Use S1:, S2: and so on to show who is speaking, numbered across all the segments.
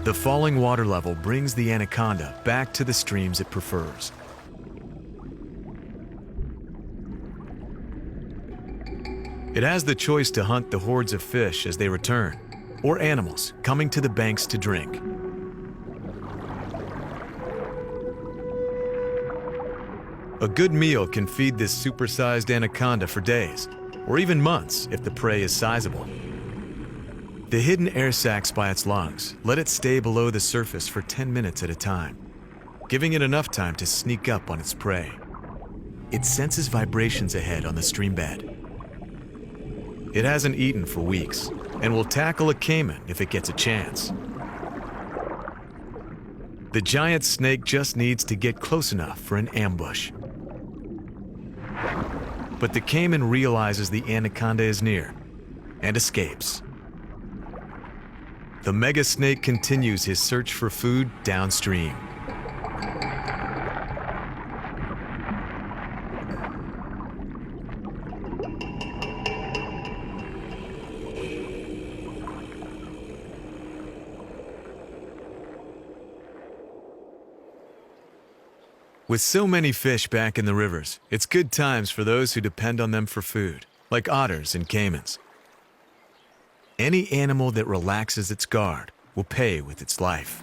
S1: The falling water level brings the anaconda back to the streams it prefers. It has the choice to hunt the hordes of fish as they return, or animals coming to the banks to drink. A good meal can feed this supersized anaconda for days, or even months if the prey is sizable. The hidden air sacs by its lungs let it stay below the surface for 10 minutes at a time, giving it enough time to sneak up on its prey. It senses vibrations ahead on the stream bed. It hasn't eaten for weeks and will tackle a caiman if it gets a chance. The giant snake just needs to get close enough for an ambush. But the caiman realizes the anaconda is near and escapes. The mega snake continues his search for food downstream. With so many fish back in the rivers, it's good times for those who depend on them for food, like otters and caimans. Any animal that relaxes its guard will pay with its life.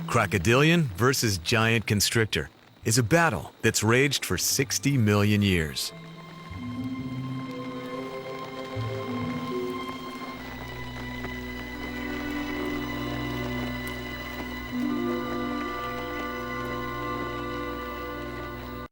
S1: Crocodilian versus giant constrictor is a battle that's raged for 60 million years.